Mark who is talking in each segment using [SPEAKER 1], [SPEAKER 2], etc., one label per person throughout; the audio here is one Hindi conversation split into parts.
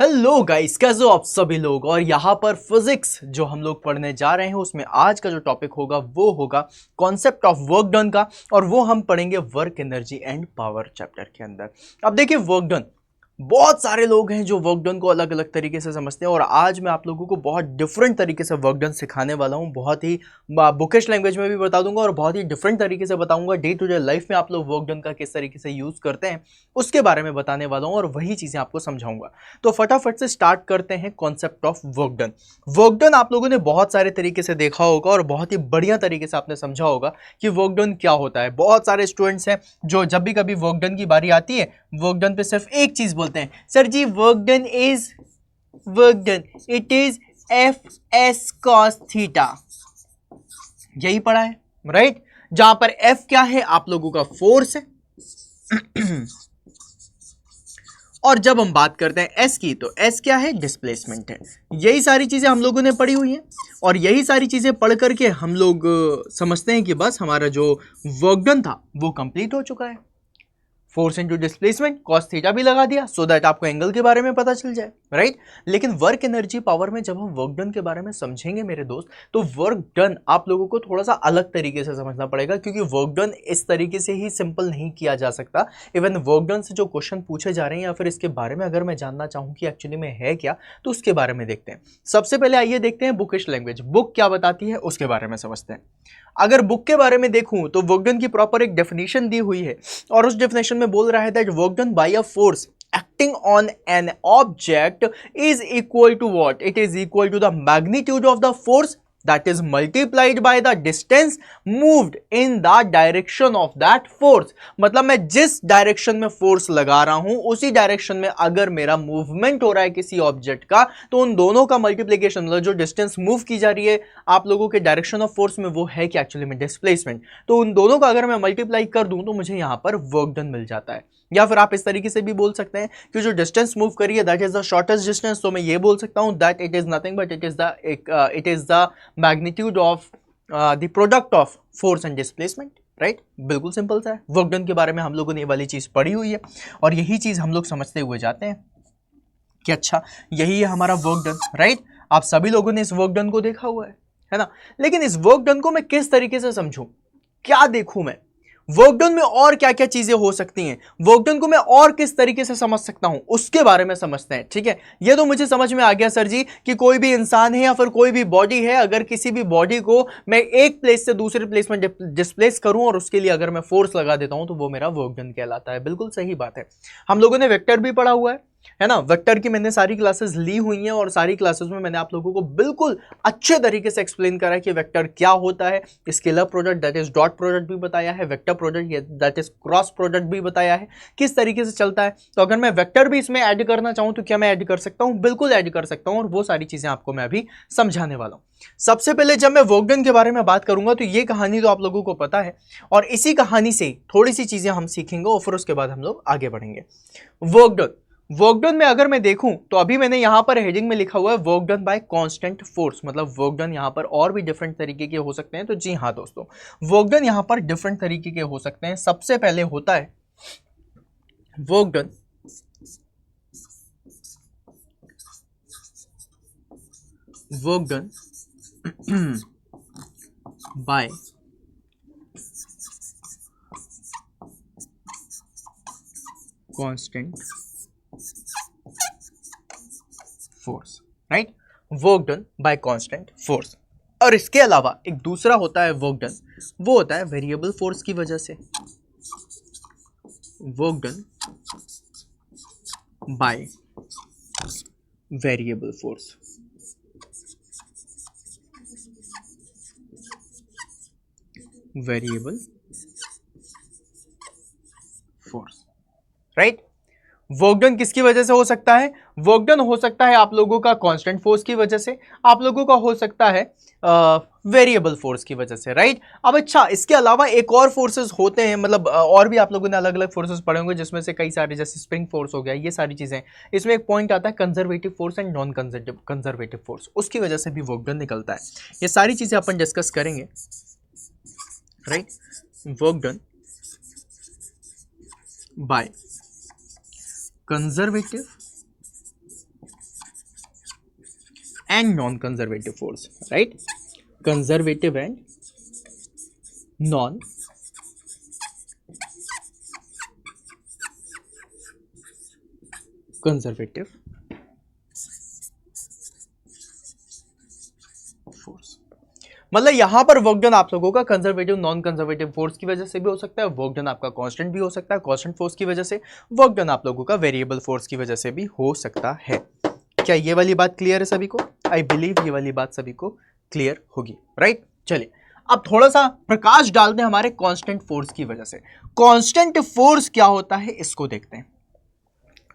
[SPEAKER 1] हेलो गाइस, कैसे हो आप सभी लोग। और यहाँ पर फिजिक्स जो हम लोग पढ़ने जा रहे हैं उसमें आज का जो टॉपिक होगा वो होगा कॉन्सेप्ट ऑफ वर्क डन का। और वो हम पढ़ेंगे work energy and power chapter के अंदर। अब देखिए, वर्क डन, बहुत सारे लोग हैं जो वर्क डन को अलग अलग तरीके से समझते हैं और आज मैं आप लोगों को बहुत डिफरेंट तरीके से वर्क डन सिखाने वाला हूं। बहुत ही बुकिश लैंग्वेज में भी बता दूंगा और बहुत ही डिफरेंट तरीके से बताऊंगा। डे टू डे लाइफ में आप लोग वर्क डन का किस तरीके से यूज करते हैं उसके बारे में बताने वाला हूं और वही चीजें आपको समझाऊंगा। तो फटाफट से स्टार्ट करते हैं concept of work done. Work done आप लोगों ने बहुत सारे तरीके से देखा होगा और बहुत ही बढ़िया तरीके से आपने समझा होगा कि वर्क डन क्या होता है। बहुत सारे स्टूडेंट्स हैं जो जब भी कभी वर्क डन की बारी आती है, वर्क डन पे सिर्फ एक चीज बोलते हैं, sir ji work done is work done, it is F S cos theta. यही पढ़ा है, राइट। जहां पर एफ क्या है, आप लोगों का फोर्स है और जब हम बात करते हैं एस की, तो एस क्या है, डिस्प्लेसमेंट है। यही सारी चीजें हम लोगों ने पढ़ी हुई हैं और यही सारी चीजें पढ़ करके हम लोग समझते हैं कि बस हमारा जो वर्क डन था वो कंप्लीट हो चुका है। Force into displacement cos theta भी लगा दिया सो दैट आपको एंगल के बारे में पता चल जाए, राइट। लेकिन वर्क एनर्जी पावर में जब हम वर्क डन के बारे में समझेंगे मेरे दोस्त, तो वर्क डन आप लोगों को थोड़ा सा अलग तरीके से समझना पड़ेगा, क्योंकि वर्क डन इस तरीके से ही सिंपल नहीं किया जा सकता। इवन वर्क डन से जो क्वेश्चन पूछे जा रहे हैं या फिर इसके बारे में अगर मैं जानना चाहूँ कि एक्चुअली में है क्या, तो उसके बारे में देखते हैं। सबसे पहले आइए देखते हैं बुकिश लैंग्वेज, बुक क्या बताती है उसके बारे में समझते हैं। अगर बुक के बारे में देखूं तो वर्क डन की प्रॉपर एक डेफिनेशन दी हुई है और उस डेफिनेशन में बोल रहा है that work done bye a force acting on an object is equal to what? It is equal to the magnitude of the force that is multiplied by the distance moved in the direction of that force। मतलब मैं जिस डायरेक्शन में फोर्स लगा रहा हूं उसी डायरेक्शन में अगर मेरा मूवमेंट हो रहा है किसी ऑब्जेक्ट का, तो उन दोनों का मल्टीप्लीकेशन, मतलब जो डिस्टेंस मूव की जा रही है आप लोगों के डायरेक्शन ऑफ फोर्स में, वो है कि एक्चुअली में डिस्प्लेसमेंट। तो उन दोनों का अगर मैं मल्टीप्लाई कर दूं तो मुझे यहां पर वर्क डन मिल जाता है। या फिर आप इस तरीके से भी बोल सकते हैं कि जो डिस्टेंस मूव करी है that is the shortest distance, तो मैं ये बोल सकता हूं that it is nothing but it is the magnitude of the product of force and displacement, right. बिल्कुल सिंपल सा है। वर्क डन के बारे में हम लोगों ने ये वाली चीज पढ़ी हुई है और यही चीज हम लोग समझते हुए जाते हैं कि अच्छा यही है हमारा वर्क डन, राइट। आप सभी लोगों ने इस वर्क डन को देखा हुआ है ना। लेकिन इस वर्क डन को मैं किस तरीके से समझूं, क्या देखूं मैं, वर्क डन में और क्या क्या चीजें हो सकती हैं, वर्क डन को मैं और किस तरीके से समझ सकता हूं, उसके बारे में समझते हैं। ठीक है, ये तो मुझे समझ में आ गया सर जी कि कोई भी इंसान है या फिर कोई भी बॉडी है, अगर किसी भी बॉडी को मैं एक प्लेस से दूसरे प्लेस में डिस्प्लेस करूं और उसके लिए अगर मैं फोर्स लगा देता हूं तो वो मेरा वर्क डन कहलाता है। बिल्कुल सही बात है। हम लोगों ने वेक्टर भी पढ़ा हुआ है ना। वेक्टर की मैंने सारी क्लासेस ली हुई हैं और सारी क्लासेस में मैंने आप लोगों को बिल्कुल अच्छे तरीके से एक्सप्लेन करा है कि वेक्टर क्या होता है। Scalar product that is dot product भी बताया है, vector product that is cross product भी बताया है, किस तरीके से चलता है। तो अगर मैं वेक्टर भी इसमें ऐड करना चाहूं तो क्या मैं ऐड कर सकता हूं, बिल्कुल ऐड कर सकता हूं और वो सारी चीजें आपको मैं अभी समझाने वाला हूं। सबसे पहले जब मैं वर्क डन के बारे में बात करूंगा तो ये कहानी तो आप लोगों को पता है और इसी कहानी से थोड़ी सी चीजें हम सीखेंगे और फिर उसके बाद हम लोग आगे बढ़ेंगे। वर्क डन, वर्क डन में अगर मैं देखूं तो अभी मैंने यहां पर हेडिंग में लिखा हुआ है work done bye constant force, मतलब वर्क डन यहां पर और भी डिफरेंट तरीके के हो सकते हैं। तो जी हां दोस्तों, वर्क डन यहां पर डिफरेंट तरीके के हो सकते हैं। सबसे पहले होता है work done bye constant force, right. Work done bye constant force. और इसके अलावा एक दूसरा होता है वर्क डन, वो होता है वेरिएबल फोर्स की वजह से। Work done by variable force, variable force, right. Work done किसकी वजह से हो सकता है, वर्क डन हो सकता है आप लोगों का कांस्टेंट फोर्स की वजह से, आप लोगों का हो सकता है वेरिएबल फोर्स की वजह से, राइट। अब अच्छा, इसके अलावा एक और फोर्सेस होते हैं, मतलब और भी आप लोगों ने अलग अलग फोर्सेस पढ़े होंगे जिसमें से कई सारे, जैसे स्प्रिंग फोर्स हो गया, ये सारी चीजें। इसमें एक पॉइंट आता है conservative force and non conservative force, उसकी वजह से भी वर्क डन निकलता है। ये सारी चीजें अपन डिस्कस करेंगे, right. Work done by conservative and non conservative force, right, conservative and non conservative force. मतलब यहां पर वर्क डन आप लोगों का कंजर्वेटिव नॉन कंजर्वेटिव फोर्स की वजह से भी हो सकता है, वर्क डन आपका कांस्टेंट भी हो सकता है कांस्टेंट फोर्स की वजह से, वर्क डन आप लोगों का वेरिएबल फोर्स की वजह से भी हो सकता है। क्या ये वाली बात क्लियर है सभी को? आई बिलीव ये वाली बात सभी को क्लियर होगी, राइट। चलिए अब थोड़ा सा प्रकाश डालते हैं हमारे कांस्टेंट फोर्स की वजह से। कांस्टेंट फोर्स क्या होता है इसको देखते हैं।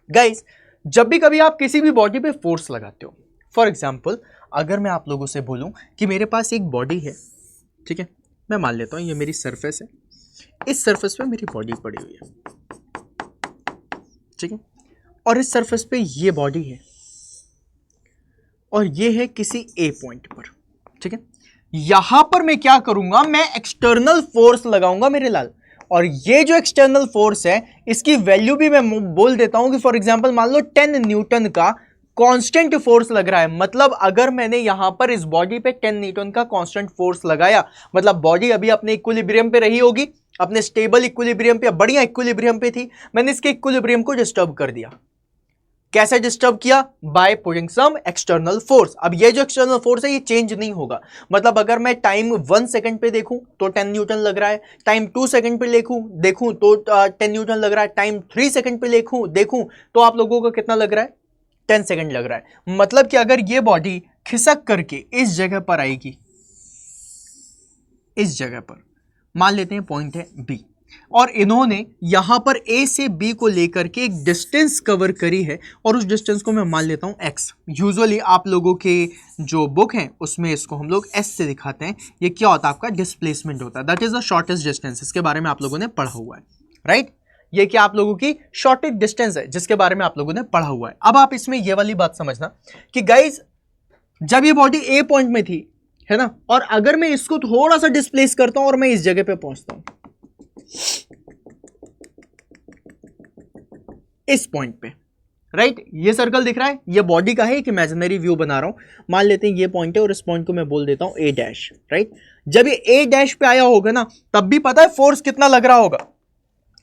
[SPEAKER 1] गाइस जब भी कभी आप किसी भी बॉडी पे फोर्स लगाते हो, फॉर एग्जाम्पल अगर मैं आप लोगों से बोलूं कि मेरे पास एक बॉडी है, ठीक है, मैं मान लेता हूं ये मेरी सरफेस है, इस सरफेस पे मेरी बॉडी पड़ी हुई है, ठीक है, और इस सरफेस पे ये बॉडी है और ये है किसी ए पॉइंट पर, ठीक है। यहां पर मैं क्या करूंगा, मैं एक्सटर्नल फोर्स लगाऊंगा मेरे लाल, और ये जो एक्सटर्नल फोर्स है इसकी वैल्यू भी मैं बोल देता हूं कि फॉर एग्जांपल मान लो 10 न्यूटन का कांस्टेंट फोर्स लग रहा है। मतलब अगर मैंने यहां पर इस बॉडी पे 10 न्यूटन का कांस्टेंट फोर्स लगाया, मतलब बॉडी अभी अपने इक्विलिब्रियम पे रही होगी, अपने स्टेबल इक्विलिब्रियम पे, बढ़िया इक्विलिब्रियम पे थी, मैंने इसके इक्विलिब्रियम को डिस्टर्ब कर दिया। कैसे डिस्टर्ब किया? By putting some external force. अब ये जो एक्सटर्नल फोर्स है ये चेंज नहीं होगा। मतलब अगर मैं टाइम 1 सेकंड पे देखूं तो 10 न्यूटन लग रहा है, टाइम 2 सेकंड पे देखूं तो 10 न्यूटन लग रहा है, टाइम 3 सेकंड पे देखूं तो आप लोगों को कितना लग रहा है? 10 सेकंड लग रहा है। मतलब कि अगर ये बॉडी खिसक करके इस जगह पर आएगी, इस जगह पर मान लेते हैं पॉइंट है बी, और इन्होंने यहां पर ए से बी को लेकर के एक डिस्टेंस कवर करी है, और उस डिस्टेंस को मैं मान लेता हूं एक्स। यूजुअली आप लोगों के जो बुक है उसमें इसको हम लोग एस से दिखाते हैं। ये क्या होता है? आपका डिस्प्लेसमेंट होता है, that is the shortest distance. इसके बारे में आप लोगों ने पढ़ा हुआ है, राइट। ये क्या आप लोगों की शॉर्टेस्ट डिस्टेंस है जिसके बारे में आप लोगों ने पढ़ा हुआ है। अब आप इसमें ये वाली बात समझना कि गाइज जब ये बॉडी ए पॉइंट में थी, है ना, और अगर मैं इसको थोड़ा सा डिस्प्लेस करता हूं और मैं इस जगह पे पहुंचता हूं, इस पॉइंट पे, राइट, ये सर्कल दिख रहा है, ये बॉडी का है, एक इमेजिनरी व्यू बना रहा हूं। मान लेते हैं ये पॉइंट है और इस पॉइंट को मैं बोल देता हूं ए डैश, राइट। जब ये ए डैश पे आया होगा ना, तब भी पता है फोर्स कितना लग रहा होगा,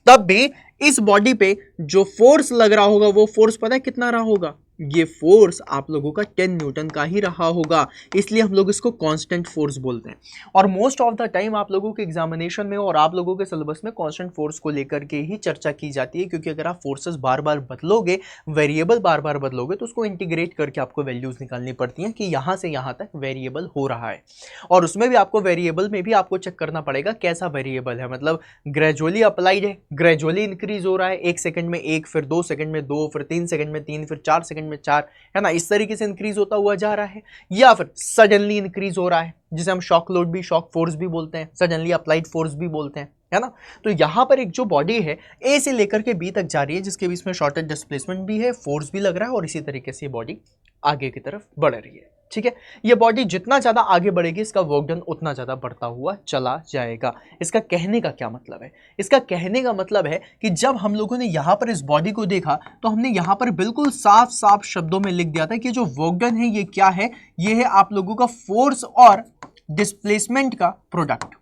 [SPEAKER 1] तब भी इस बॉडी पे जो फोर्स लग रहा होगा वो फोर्स पता है कितना रहा होगा? ये फोर्स आप लोगों का 10 न्यूटन का ही रहा होगा, इसलिए हम लोग इसको कांस्टेंट फोर्स बोलते हैं। और मोस्ट ऑफ द टाइम आप लोगों के एग्जामिनेशन में और आप लोगों के सिलेबस में कांस्टेंट फोर्स को लेकर के ही चर्चा की जाती है, क्योंकि अगर आप फोर्सेस बार बार बदलोगे, वेरिएबल बार बार बदलोगे, तो उसको इंटीग्रेट करके आपको वैल्यूज निकालनी पड़ती हैं कि यहाँ से यहाँ तक वेरिएबल हो रहा है। और उसमें भी आपको वेरिएबल में भी आपको चेक करना पड़ेगा कैसा वेरिएबल है, मतलब ग्रेजुअली अप्लाइड है, ग्रेजुअली इंक्रीज हो रहा है, 1 सेकंड में 1, फिर 2 सेकंड में 2, फिर 3 सेकंड में 3, फिर 4 सेकंड में 4, है ना, इस तरीके से इंक्रीज होता हुआ जा रहा है, या फिर सडनली इंक्रीज हो रहा है जिसे हम शॉक लोड भी, शॉक फोर्स भी बोलते हैं, सडनली अप्लाइड फोर्स भी बोलते हैं, है ना। तो यहां पर एक जो बॉडी है ए से लेकर के बी तक जा रही है, जिसके बीच में शॉर्टेज डिस्प्लेसमेंट भी है, फोर्स भी लग रहा है, और इसी तरीके से ये बॉडी आगे की तरफ बढ़ रही है, ठीक है। ये बॉडी जितना ज्यादा आगे बढ़ेगी, इसका वर्क डन उतना ज्यादा बढ़ता हुआ चला जाएगा। इसका कहने का क्या मतलब है? इसका कहने का मतलब है कि जब हम लोगों ने यहां पर इस बॉडी को देखा तो हमने यहां पर बिल्कुल साफ साफ शब्दों में लिख दिया था कि जो वर्क डन है ये क्या है? ये है आप लोगों का फोर्स और डिस्प्लेसमेंट का प्रोडक्ट,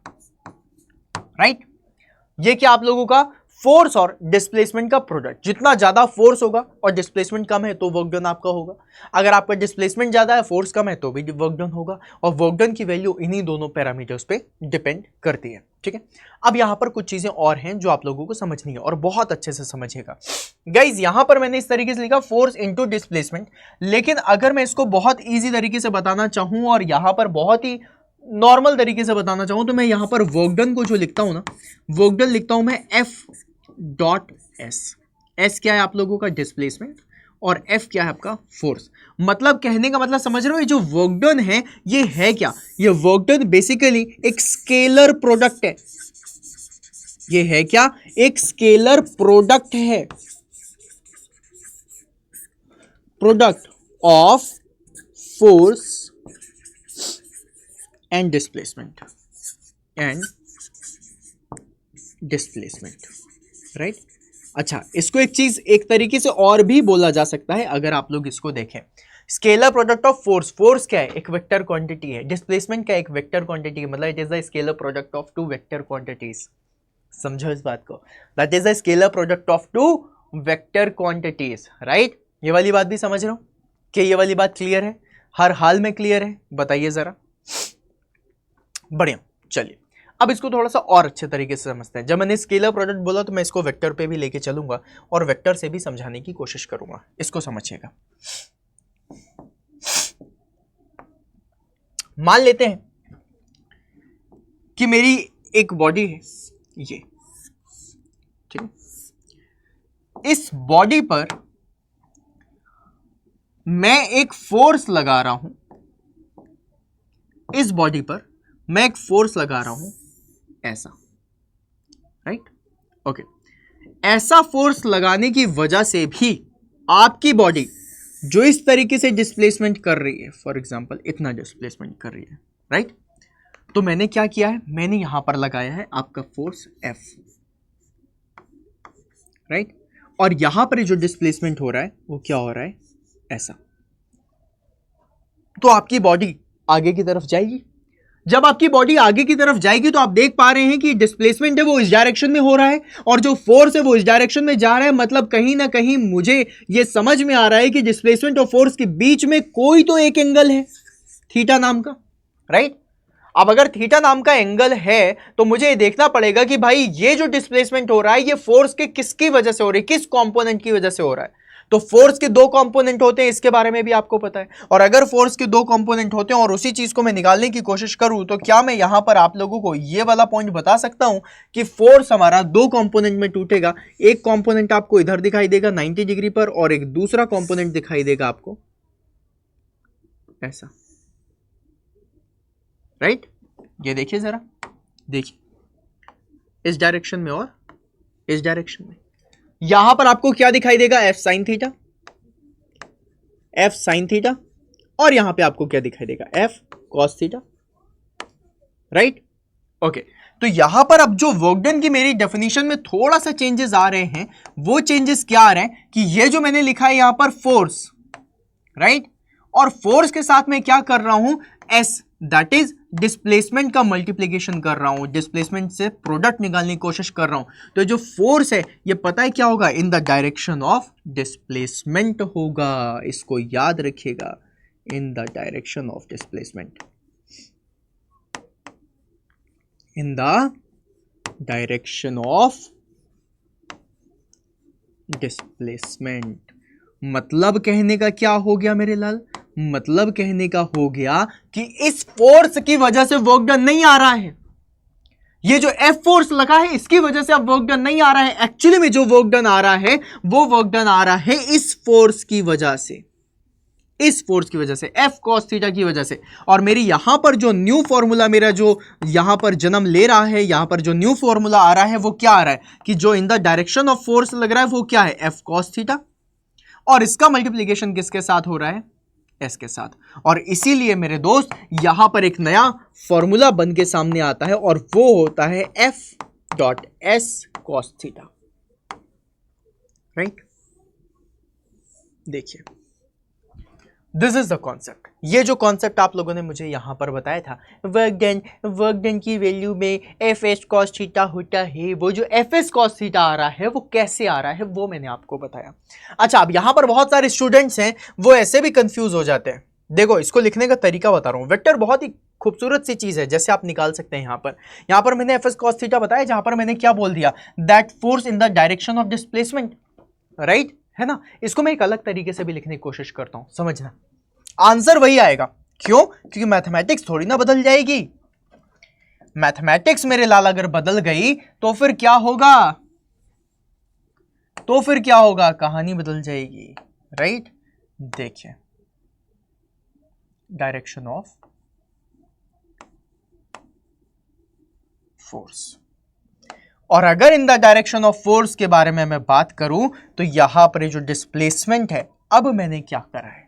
[SPEAKER 1] राइट। ये क्या आप लोगों का फोर्स और डिस्प्लेसमेंट का प्रोडक्ट। जितना ज्यादा फोर्स होगा और डिस्प्लेसमेंट कम है तो वर्क डन आपका होगा, अगर आपका डिस्प्लेसमेंट ज्यादा है, फोर्स कम है, तो भी वर्क डन होगा। और वर्क डन की वैल्यू इन्हीं दोनों पैरामीटर्स पे डिपेंड करती है, ठीक है। अब यहां पर कुछ चीजें और हैं जो आप लोगों को समझनी है, और बहुत अच्छे से समझिएगा गाइज। यहां पर मैंने इस तरीके से लिखा फोर्स इंटू डिस्प्लेसमेंट, लेकिन अगर मैं इसको बहुत ईजी तरीके से बताना चाहूं और यहां पर बहुत ही नॉर्मल तरीके से बताना चाहूं, तो मैं यहां पर वर्क डन को जो लिखता हूं ना, वर्क डन लिखता हूं मैं एफ डॉट एस। एस क्या है आप लोगों का? डिस्प्लेसमेंट, और एफ क्या है आपका? फोर्स। मतलब कहने का मतलब समझ रहे हो, ये जो वर्क डन है ये है क्या? ये वर्क डन बेसिकली एक स्केलर प्रोडक्ट है। ये है क्या? एक स्केलर प्रोडक्ट है, product of force and displacement, right. अच्छा, इसको एक चीज एक तरीके से और भी बोला जा सकता है, अगर आप लोग इसको देखें, scalar product of force, force क्या है? एक वेक्टर क्वांटिटी है, डिस्प्लेसमेंट क्या है? एक वेक्टर क्वांटिटी, मतलब it is the scalar product of two vector quantities. समझो इस बात को, that is the scalar product of two vector quantities, right? ये वाली बात भी समझ रहे हो कि ये वाली बात क्लियर है, हर हाल में क्लियर है? बताइए जरा। बढ़िया, चलिए अब इसको थोड़ा सा और अच्छे तरीके से समझते हैं। जब मैंने स्केलर प्रोडक्ट बोला तो मैं इसको वेक्टर पे भी लेके चलूंगा और वेक्टर से भी समझाने की कोशिश करूंगा, इसको समझिएगा। मान लेते हैं कि मेरी एक बॉडी है, ये ठीक है, इस बॉडी पर मैं एक फोर्स लगा रहा हूं, इस बॉडी पर मैं एक फोर्स लगा रहा हूं ऐसा, राइट? ओके, ऐसा फोर्स लगाने की वजह से भी आपकी बॉडी जो इस तरीके से डिस्प्लेसमेंट कर रही है, फॉर एग्जांपल इतना डिस्प्लेसमेंट कर रही है, राइट? तो मैंने क्या किया है, मैंने यहां पर लगाया है आपका फोर्स F, राइट? और यहां पर जो डिस्प्लेसमेंट हो रहा है वो क्या हो रहा है, ऐसा। तो आपकी बॉडी आगे की तरफ जाएगी। जब आपकी बॉडी आगे की तरफ जाएगी तो आप देख पा रहे हैं कि डिस्प्लेसमेंट है वो इस डायरेक्शन में हो रहा है और जो फोर्स है वो इस डायरेक्शन में जा रहा है। मतलब कहीं ना कहीं मुझे ये समझ में आ रहा है कि डिस्प्लेसमेंट और फोर्स के बीच में कोई तो एक एंगल है, थीटा नाम का, राइट? अब अगर थीटा नाम का एंगल है तो मुझे ये देखना पड़ेगा कि भाई ये जो डिस्प्लेसमेंट हो रहा है ये फोर्स के किसकी वजह से हो रही है, किस कंपोनेंट की वजह से हो रहा है। तो फोर्स के दो कंपोनेंट होते हैं, इसके बारे में भी आपको पता है। और अगर फोर्स के दो कंपोनेंट होते हैं और उसी चीज को मैं निकालने की कोशिश करूं तो क्या मैं यहां पर आप लोगों को ये वाला पॉइंट बता सकता हूं कि फोर्स हमारा दो कंपोनेंट में टूटेगा। एक कंपोनेंट आपको इधर दिखाई देगा 90 डिग्री पर और एक दूसरा कंपोनेंट दिखाई देगा आपको ऐसा, राइट? ये देखिए जरा, देखिए इस डायरेक्शन में और इस डायरेक्शन में। यहां पर आपको क्या दिखाई देगा, F sine theta, F sine theta, और यहां पे आपको क्या दिखाई देगा, F cos theta, right? Okay, तो यहां पर अब जो वर्क डन की मेरी डेफिनेशन में थोड़ा सा चेंजेस आ रहे हैं। वो चेंजेस क्या आ रहे हैं कि ये जो मैंने लिखा है यहां पर फोर्स, राइट? और फोर्स के साथ मैं क्या कर रहा हूं, S, दैट इज डिस्प्लेसमेंट का मल्टीप्लीकेशन कर रहा हूं, डिस्प्लेसमेंट से प्रोडक्ट निकालने की कोशिश कर रहा हूं। तो जो फोर्स है ये पता है क्या होगा, in the direction of displacement होगा, इसको याद रखिएगा, in the direction of displacement, in the direction of displacement. मतलब कहने का क्या हो गया मेरे लाल, मतलब कहने का हो गया कि इस फोर्स की वजह से वर्क डन नहीं आ रहा है। ये जो F फोर्स लगा है इसकी वजह से अब वर्क डन नहीं आ रहा है। एक्चुअली में जो वर्क डन आ रहा है वो वर्क डन आ रहा है इस फोर्स की वजह से, इस फोर्स की वजह से, F cos थीटा की वजह से। और मेरी यहां पर जो न्यू फॉर्मूला मेरा जो यहां पर जन्म ले रहा है, यहां पर जो न्यू फॉर्मूला आ रहा है वो क्या आ रहा है कि जो in the direction of force लग रहा है वो क्या है, F cos थीटा, और इसका मल्टीप्लीकेशन किसके साथ हो रहा है, S के साथ। और इसीलिए मेरे दोस्त यहां पर एक नया फॉर्मूला बन के सामने आता है और वो होता है F dot S cos theta, right? देखिए, दिस इज द कॉन्सेप्ट। ये जो कॉन्सेप्ट आप लोगों ने मुझे यहां पर बताया था, वर्क डन की वैल्यू में FS cos थीटा होता है, वो जो FS cos थीटा आ रहा है वो कैसे आ रहा है वो मैंने आपको बताया। अच्छा, अब यहां पर बहुत सारे स्टूडेंट्स हैं वो ऐसे भी कंफ्यूज हो जाते हैं। देखो, इसको लिखने का तरीका बता रहा हूं। वेक्टर बहुत ही खूबसूरत सी चीज है, जैसे आप निकाल सकते हैं। यहां पर मैंने FS cos थीटा बताया, जहां पर मैंने क्या बोल दिया, that force in the direction of displacement, right? है ना? इसको मैं एक अलग तरीके से भी लिखने की कोशिश करता हूं, समझना, आंसर वही आएगा। क्यों? क्योंकि मैथमेटिक्स थोड़ी ना बदल जाएगी। मैथमेटिक्स मेरे लाल अगर बदल गई तो फिर क्या होगा, तो फिर क्या होगा, कहानी बदल जाएगी, राइट? देखिए, डायरेक्शन ऑफ फोर्स, और अगर in the direction of force के बारे में मैं बात करूं तो यहां पर जो डिस्प्लेसमेंट है, अब मैंने क्या करा है,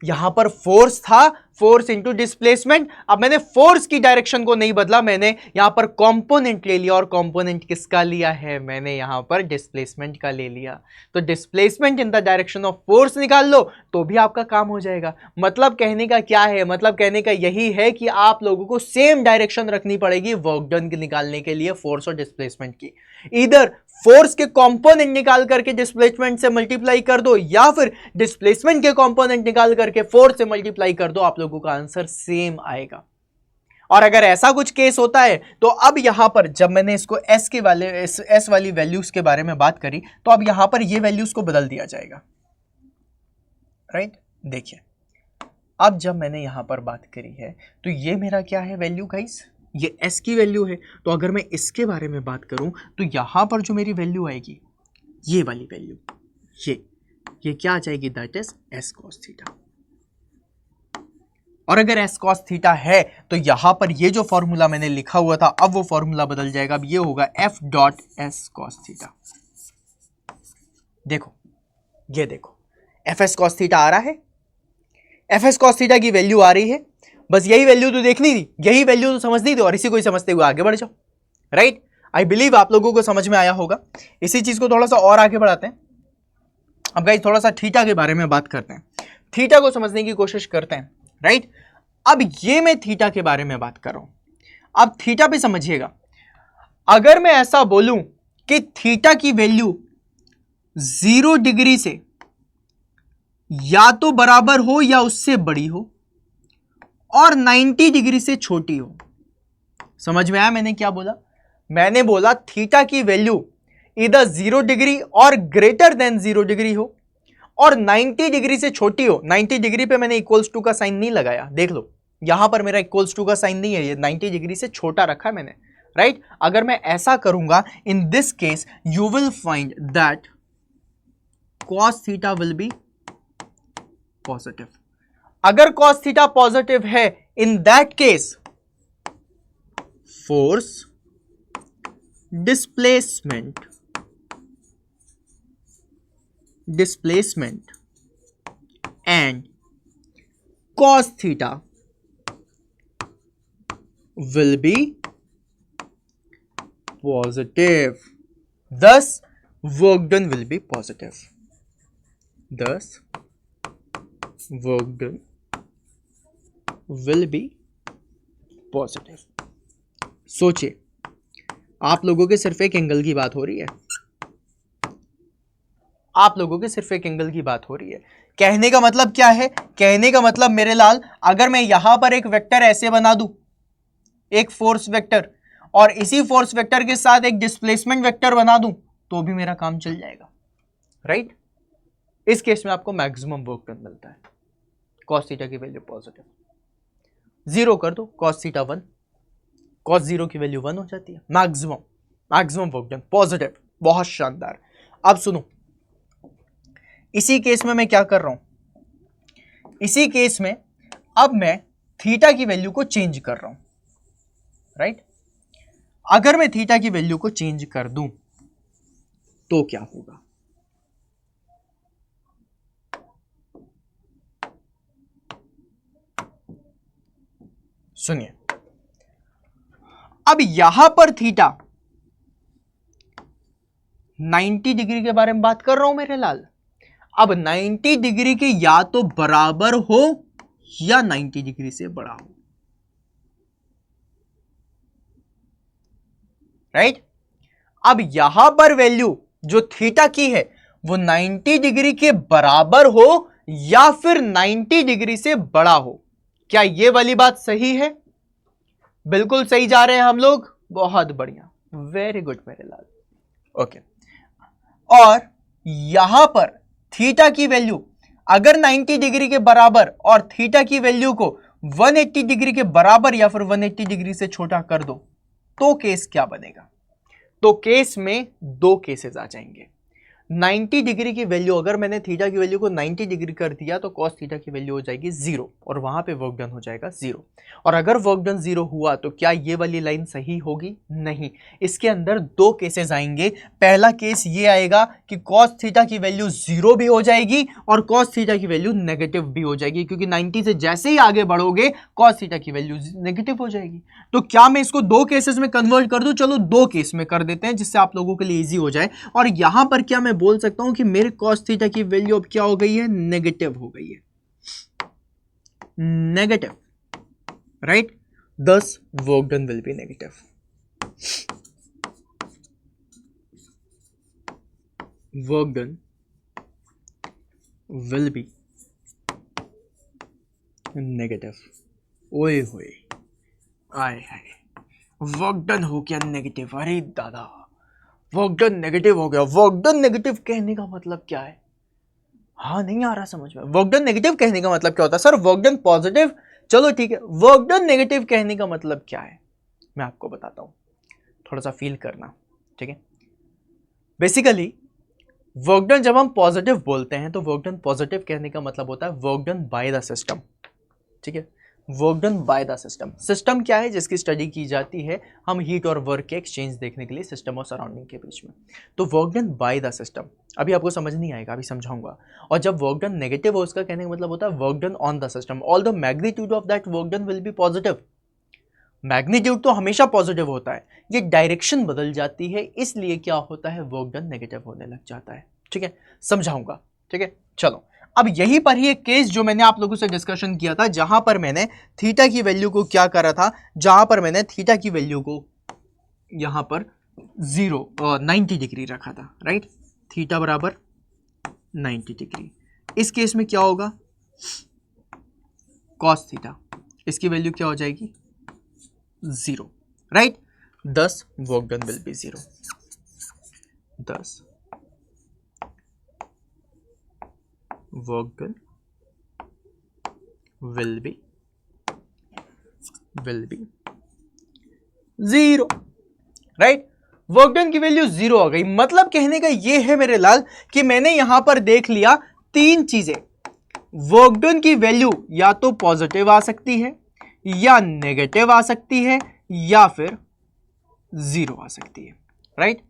[SPEAKER 1] यहां पर फोर्स था, फोर्स इंटू डिस्प्लेसमेंट। अब मैंने फोर्स की डायरेक्शन को नहीं बदला, मैंने यहां पर कंपोनेंट ले लिया, और कंपोनेंट किसका लिया है, मैंने यहां पर डिस्प्लेसमेंट का ले लिया। तो displacement in the direction of force निकाल लो तो भी आपका काम हो जाएगा। मतलब कहने का क्या है, मतलब कहने का यही है कि आप लोगों को सेम डायरेक्शन रखनी पड़ेगी वर्क डन निकालने के लिए फोर्स और डिस्प्लेसमेंट की। इधर फोर्स के कंपोनेंट निकाल करके डिस्प्लेसमेंट से मल्टीप्लाई कर दो, या फिर डिस्प्लेसमेंट के कंपोनेंट निकाल करके फोर्स से मल्टीप्लाई कर दो, आप लोगों का आंसर सेम आएगा। और अगर ऐसा कुछ केस होता है तो अब यहां पर जब मैंने इसको एस वाली वैल्यूज के बारे में बात करी, तो अब यहां पर ये वैल्यूज को बदल दिया जाएगा, राइट। देखिए अब जब मैंने यहां पर बात करी है तो ये मेरा क्या है वैल्यू गाइस, ये s की वैल्यू है। तो अगर मैं इसके बारे में बात करूं तो यहां पर जो मेरी वैल्यू आएगी, ये वाली वैल्यू, ये क्या आ जाएगी, that is s cos theta. और अगर s cos थीटा है तो यहां पर ये जो फॉर्मूला मैंने लिखा हुआ था, अब वो फॉर्मूला बदल जाएगा। अब ये होगा f dot s cos theta. देखो ये देखो fs cos थीटा आ रहा है, fs cos थीटा की वैल्यू आ रही है। बस यही वैल्यू तो देखनी थी, यही वैल्यू तो समझनी थी, और इसी को ही समझते हुए आगे बढ़ जाओ, राइट। आई बिलीव आप लोगों को समझ में आया होगा। इसी चीज को थोड़ा सा और आगे बढ़ाते हैं। अब गाइस थोड़ा सा थीटा के बारे में बात करते हैं, थीटा को समझने की कोशिश करते हैं, राइट। अब ये मैं थीटा के बारे में बात कर रहा हूं, अब थीटा पे समझिएगा। अगर मैं ऐसा बोलूं कि थीटा की वैल्यू 0 डिग्री से या तो बराबर हो या उससे बड़ी हो, और 90 डिग्री से छोटी हो। समझ में आया मैंने क्या बोला? मैंने बोला थीटा की वैल्यू इधर 0 डिग्री और ग्रेटर देन 0 डिग्री हो, और 90 डिग्री से छोटी हो। 90 डिग्री पे मैंने इक्वल्स टू का साइन नहीं लगाया, देख लो यहां पर मेरा इक्वल्स टू का साइन नहीं है, ये 90 डिग्री से छोटा रखा है मैंने, राइट। अगर मैं ऐसा करूंगा, in this case you will find that cos theta will be positive. अगर cos थीटा पॉजिटिव है, in that case force, displacement and cos theta will be positive. Thus, work done will be positive. Thus, work done will be positive. सोचिए, आप लोगों के सिर्फ एक एंगल की बात हो रही है, आप लोगों के सिर्फ एक एंगल की बात हो रही है। कहने का मतलब क्या है? कहने का मतलब मेरे लाल, अगर मैं यहां पर एक वेक्टर ऐसे बना दूं, एक फोर्स वेक्टर, और इसी फोर्स वेक्टर के साथ एक डिस्प्लेसमेंट वेक्टर बना दूं, तो भी मेरा काम चल जाएगा, राइट। इस केस में आपको मैक्सिमम वर्क डन मिलता है। cos थीटा की वैल्यू पॉजिटिव, 0 कर दो, cos थीटा 1, cos 0 की वैल्यू 1 हो जाती है। मैक्सिमम वर्क डन पॉजिटिव, बहुत शानदार। अब सुनो, इसी केस में मैं क्या कर रहा हूं, इसी केस में अब मैं थीटा की वैल्यू को चेंज कर रहा हूं, राइट। अगर मैं थीटा की वैल्यू को चेंज कर दूं तो क्या होगा? सुनिए, अब यहां पर थीटा 90 डिग्री के बारे में बात कर रहा हूं मेरे लाल। अब 90 डिग्री के या तो बराबर हो या 90 डिग्री से बड़ा हो, राइट। अब यहां पर वैल्यू जो थीटा की है वो 90 डिग्री के बराबर हो या फिर 90 डिग्री से बड़ा हो। क्या ये वाली बात सही है? बिल्कुल सही जा रहे हैं हम लोग, बहुत बढ़िया, वेरी गुड मेरे लाल, ओके। और यहां पर थीटा की वैल्यू अगर 90 डिग्री के बराबर और थीटा की वैल्यू को 180 डिग्री के बराबर या फिर 180 डिग्री से छोटा कर दो, तो केस क्या बनेगा? तो केस में दो केसेस आ जाएंगे। 90 डिग्री की वैल्यू, अगर मैंने थीटा की वैल्यू को 90 डिग्री कर दिया तो कॉस थीटा की वैल्यू हो जाएगी 0 और वहां पे वर्क डन हो जाएगा 0। और अगर वर्क डन 0 हुआ तो क्या ये वाली लाइन सही होगी? नहीं। इसके अंदर दो केसेस आएंगे। पहला केस ये आएगा कि कॉस थीटा की वैल्यू 0 भी हो जाएगी और कॉस थीटा की वैल्यू नेगेटिव भी हो जाएगी, क्योंकि 90 से जैसे ही आगे बढ़ोगे कॉस थीटा की वैल्यू नेगेटिव हो जाएगी। तो क्या मैं इसको दो केसेस में कन्वर्ट कर दूं? चलो दो केस में कर देते हैं जिससे आप लोगों के लिए इजी हो जाए। और यहां पर क्या मैं बोल सकता हूं कि मेरे cos थीटा की वैल्यू अब क्या हो गई है? नेगेटिव हो गई है, negative, right? thus work done will be negative. Work done will be negative. ओए होए, आए हाय, वर्क डन हो गया नेगेटिव। अरे दादा, वर्क डन नेगेटिव हो गया। वर्क डन नेगेटिव कहने का मतलब क्या है? हाँ, नहीं आ रहा समझ में। वर्क डन नेगेटिव कहने का मतलब क्या होता है? सर वर्क डन पॉजिटिव, चलो ठीक है। वर्क डन नेगेटिव कहने का मतलब क्या है मैं आपको बताता हूं, थोड़ा सा फील करना, ठीक है? बेसिकली वर्क डन जब हम पॉजिटिव बोलते हैं तो वर्क डन पॉजिटिव कहने का मतलब होता है work done by the system, ठीक है? Work done by the system. System क्या है? जिसकी स्टडी की जाती है हम हीट और वर्क के एक्सचेंज देखने के लिए सिस्टम और सराउंडिंग के बीच में। तो work done by the system अभी आपको समझ नहीं आएगा, अभी समझाऊंगा। और जब वर्क डन नेगेटिव हो, उसका कहने का मतलब होता है work done on the system. All the magnitude of that work done will be positive. Magnitude तो हमेशा पॉजिटिव होता है, ये डायरेक्शन बदल जाती है, इसलिए क्या होता है? वर्क डन नेगेटिव होने लग जाता है, ठीक है? समझाऊंगा, ठीक है? चलो, अब यहीं पर ही एक केस जो मैंने आप लोगों से डिस्कशन किया था, जहां पर मैंने थीटा की वैल्यू को क्या करा था, जहां पर मैंने थीटा की वैल्यू को यहां पर 90 डिग्री रखा था, राइट? थीटा बराबर 90 डिग्री। इस केस में क्या होगा? कॉस थीटा, इसकी वैल्यू क्या हो जाएगी? 0, right? 10 work done will be 0। 10 work done will be 0, right? Work done की वैल्यू 0 आ गई। मतलब कहने का ये है मेरे लाल कि मैंने यहां पर देख लिया तीन चीजें। वर्क डन की वैल्यू या तो पॉजिटिव आ सकती है, या नेगेटिव आ सकती है, या फिर 0 आ सकती है, राइट?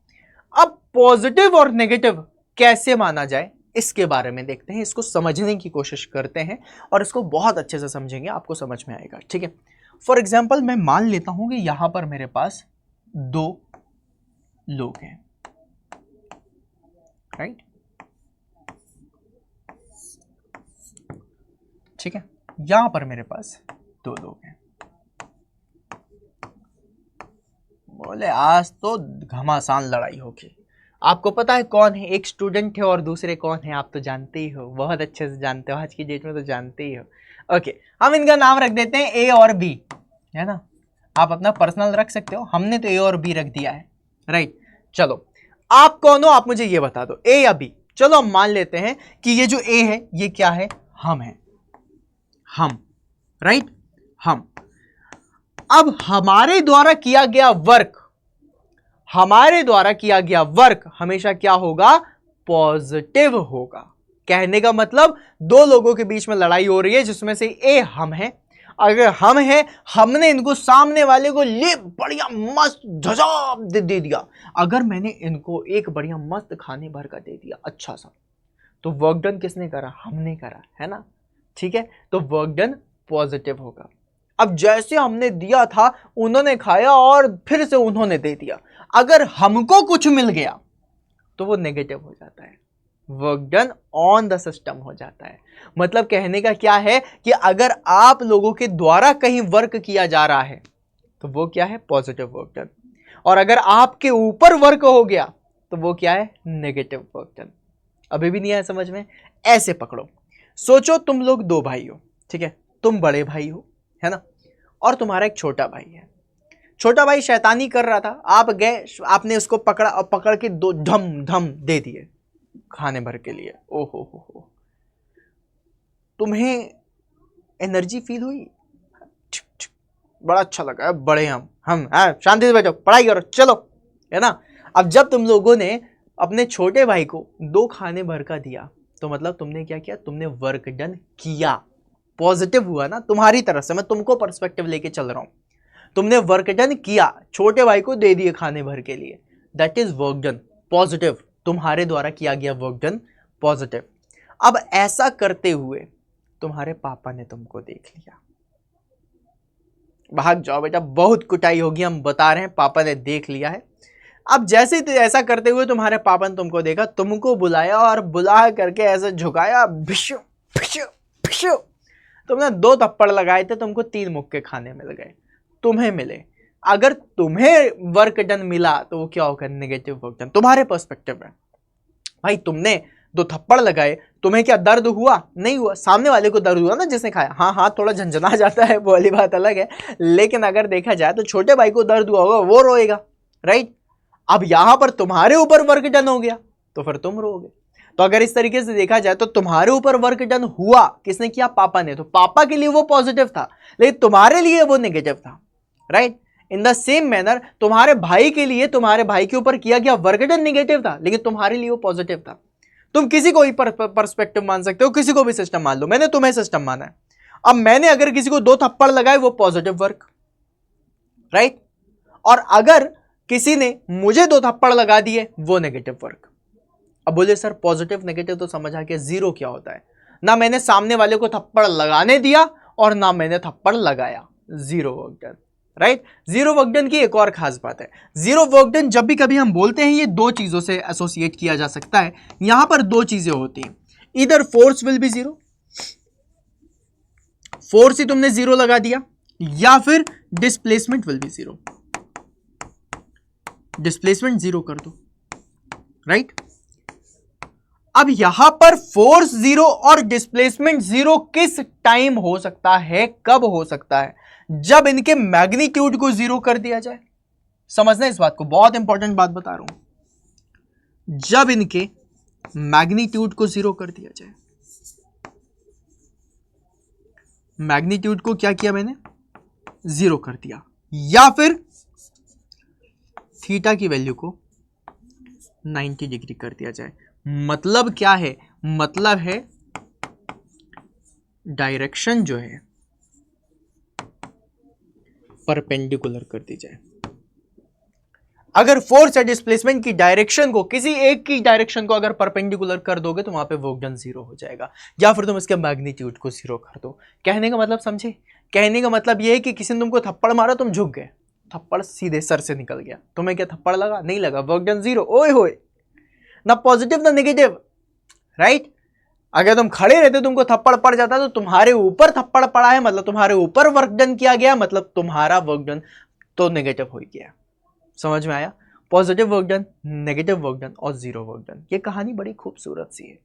[SPEAKER 1] अब पॉजिटिव और नेगेटिव कैसे माना जाए इसके बारे में देखते हैं, इसको समझने की कोशिश करते हैं और इसको बहुत अच्छे से समझेंगे, आपको समझ में आएगा, ठीक है? फॉर एग्जाम्पल मैं मान लेता हूं कि यहां पर मेरे पास दो लोग हैं, राइट? ठीक है, यहां पर मेरे पास दो लोग हैं। बोले आज तो घमासान लड़ाई होगी। आपको पता है कौन है? एक स्टूडेंट है और दूसरे कौन है? आप तो जानते ही हो, बहुत अच्छे से जानते हो, आज की डेट में तो जानते ही हो। ओके, हम इनका नाम रख देते हैं ए और बी, है ना? आप अपना पर्सनल रख सकते हो, हमने तो ए और बी रख दिया है, राइट? चलो, आप कौन हो? आप मुझे ये बता दो, ए या बी? चलो हम मान लेते हैं कि ये जो ए है ये क्या है? हम है, हम, राइट? हम। अब हमारे द्वारा किया गया वर्क, हमारे द्वारा किया गया वर्क हमेशा क्या होगा? पॉजिटिव होगा। कहने का मतलब दो लोगों के बीच में लड़ाई हो रही है जिसमें से ए हम है। अगर हम हैं, हमने इनको सामने वाले को ले बढ़िया मस्त झजाब दे दिया। अगर मैंने इनको एक बढ़िया मस्त खाने भर का दे दिया अच्छा सा, तो वर्क डन किसने करा? हमने करा, है ना? ठीक है, तो वर्क डन पॉजिटिव होगा। अब जैसे हमने दिया था उन्होंने खाया और फिर से उन्होंने दे दिया, अगर हमको कुछ मिल गया तो वो नेगेटिव हो जाता है, work done on the system हो जाता है। मतलब कहने का क्या है कि अगर आप लोगों के द्वारा कहीं वर्क किया जा रहा है तो वो क्या है? Positive work done. और अगर आपके ऊपर वर्क हो गया तो वो क्या है? Negative work done. अभी भी नहीं आया समझ में? ऐसे पकड़ो, सोचो तुम लोग दो भाई हो, ठीक है? तुम बड़े भाई हो, है ना? और तुम्हारा एक छोटा भाई है। छोटा भाई शैतानी कर रहा था, आप गए, आपने उसको पकड़ा और पकड़ के दो धम धम दे दिए खाने भर के लिए। ओहो हो, तुम्हें एनर्जी फील हुई? बड़ा अच्छा लगा, बड़े हम शांति से बैठो, पढ़ाई करो, चलो, है ना? अब जब तुम लोगों ने अपने छोटे भाई को 2 खाने भर का दिया तो मतलब तुमने क्या किया, तुमने वर्क डन किया, पॉजिटिव हुआ ना तुम्हारी तरफ से, मैं तुमको पर्सपेक्टिव लेके चल रहा हूं, तुमने वर्क डन किया, छोटे भाई को दे दिए खाने भर के लिए, that is work done, positive, तुम्हारे द्वारा किया गया वर्क डन पॉजिटिव। अब ऐसा करते हुए तुम्हारे पापा ने तुमको देख लिया, भाग जाओ बेटा, बहुत कुटाई होगी, हम बता रहे हैं, पापा ने देख लिया है। अब जैसे ही ऐसा करते हुए तुम्हारे पापा ने तुमको देखा, तुमको बुलाया और बुला करके ऐसे झुकाया, भिशु भिशु भिशु, तुमने 2 थप्पड़ लगाए थे, तुमको 3 मुक्के खाने मिल गए, तुम्हें मिले। अगर तुम्हें वर्क डन मिला तो वो क्या होगा, नेगेटिव वर्क डन, तुम्हारे पर्सपेक्टिव में। भाई तुमने 2 थप्पड़ लगाए, तुम्हें क्या दर्द हुआ, नहीं हुआ, सामने वाले को दर्द हुआ ना जिसने खाया, हाँ हाँ थोड़ा झंझना जाता है, वो वाली बात अलग है, लेकिन अगर देखा जाए तो छोटे भाई को दर्द हुआ होगा, वो रोएगा, राइट। अब यहां पर तुम्हारे ऊपर वर्क डन हो गया तो फिर तुम रोगे। तो अगर इस तरीके से देखा जाए तो तुम्हारे ऊपर वर्क डन हुआ, किसने किया, पापा ने, तो पापा के लिए वो पॉजिटिव था, लेकिन तुम्हारे लिए वो नेगेटिव था, right. In the same manner तुम्हारे भाई के लिए, तुम्हारे भाई के ऊपर किया गया वर्क डन नेगेटिव था, लेकिन तुम्हारे लिए वो पॉजिटिव था। तुम किसी को ही पर्सपेक्टिव मान सकते हो, किसी को भी सिस्टम मान लो, मैंने तुम्हें सिस्टम माना है। अब मैंने अगर किसी को 2 थप्पड़ लगाए, वो पॉजिटिव वर्क, राइट, और अगर किसी ने मुझे 2 थप्पड़ लगा दिए, वो नेगेटिव वर्क। अब बोले सर पॉजिटिव नेगेटिव तो समझ आ गया, जीरो क्या होता है, ना मैंने सामने वाले को थप्पड़ लगाने दिया और ना मैंने थप्पड़ लगाया, zero work done, right. Zero work done की एक और खास बात है, जीरो वर्क डन जब भी कभी हम बोलते हैं, ये 2 चीजों से एसोसिएट किया जा सकता है। यहां पर 2 चीजें होती हैं, इधर force will be zero, force ही तुमने जीरो लगा दिया, या फिर displacement will be zero, displacement zero कर दो, राइट। अब यहां पर फोर्स जीरो और डिस्प्लेसमेंट जीरो किस टाइम हो सकता है, कब हो सकता है, जब इनके मैग्नीट्यूड को जीरो कर दिया जाए। समझना इस बात को, बहुत इंपॉर्टेंट बात बता रहा हूं, जब इनके मैग्नीट्यूड को जीरो कर दिया जाए। मैग्नीट्यूड को क्या किया मैंने, जीरो कर दिया, या फिर थीटा की वैल्यू को 90 डिग्री कर दिया जाए। मतलब क्या है, मतलब है डायरेक्शन जो है परपेंडिकुलर कर दी जाए। अगर फोर्स या डिस्प्लेसमेंट की डायरेक्शन को, किसी एक की डायरेक्शन को अगर परपेंडिकुलर कर दोगे तो वहां पे वर्क डन जीरो हो जाएगा, या फिर तुम इसके मैग्नीट्यूड को जीरो कर दो। कहने का मतलब समझे, कहने का मतलब यह है कि किसी ने तुमको थप्पड़ मारा, तुम झुक गए, थप्पड़ सीधे सर से निकल गया, तुम्हें क्या थप्पड़ लगा, नहीं लगा, वर्क डन जीरो, ओए होए, ना पॉजिटिव ना नेगेटिव, राइट। अगर तुम खड़े रहते तुमको थप्पड़ पड़ जाता तो तुम्हारे ऊपर थप्पड़ पड़ा है, मतलब तुम्हारे ऊपर वर्क डन किया गया, मतलब तुम्हारा वर्क डन तो नेगेटिव हो गया। समझ में आया, positive work done, negative work done और जीरो वर्क डन। ये कहानी बड़ी खूबसूरत सी है,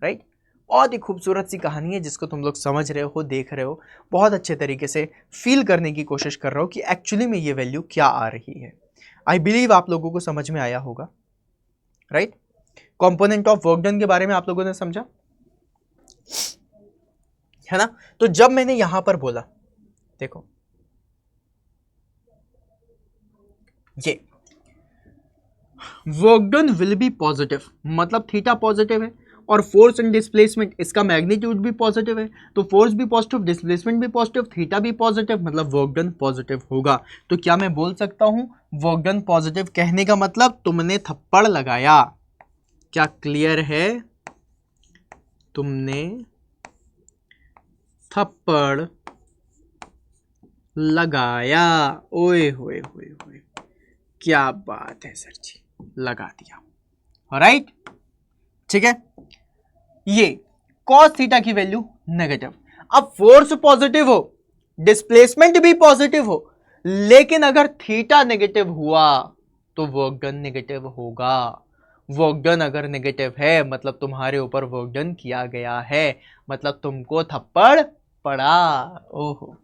[SPEAKER 1] राइट, बहुत ही खूबसूरत सी कहानी है, जिसको तुम लोग समझ रहे हो, देख रहे हो, बहुत अच्छे तरीके से फील करने की कोशिश कर रहे हो कि एक्चुअली में ये वैल्यू क्या आ रही है। आई बिलीव आप लोगों को समझ में आया होगा, right. Component of work done के बारे में आप लोगों ने समझा है ना। तो जब मैंने यहां पर बोला, देखो ये work done will be positive, मतलब थीटा पॉजिटिव है और फोर्स एंड डिस्प्लेसमेंट, इसका मैग्नीट्यूड भी पॉजिटिव है, तो फोर्स भी पॉजिटिव, डिस्प्लेसमेंट भी पॉजिटिव, थीटा भी पॉजिटिव, मतलब वर्क डन पॉजिटिव होगा। तो क्या मैं बोल सकता हूं वर्क डन पॉजिटिव? कहने का मतलब तुमने थप्पड़ लगाया, क्या क्लियर है, तुमने थप्पड़ लगाया, ओए होए होए होए, क्या बात है सर जी, लगा दिया, राइट, ठीक है। ये cos थीटा की वैल्यू नेगेटिव। अब फोर्स पॉजिटिव हो, डिस्प्लेसमेंट भी पॉजिटिव हो, लेकिन अगर थीटा नेगेटिव हुआ तो वर्क डन नेगेटिव होगा। वर्क डन अगर नेगेटिव है मतलब तुम्हारे ऊपर वर्क डन किया गया है, मतलब तुमको थप्पड़ पड़ा। ओहो,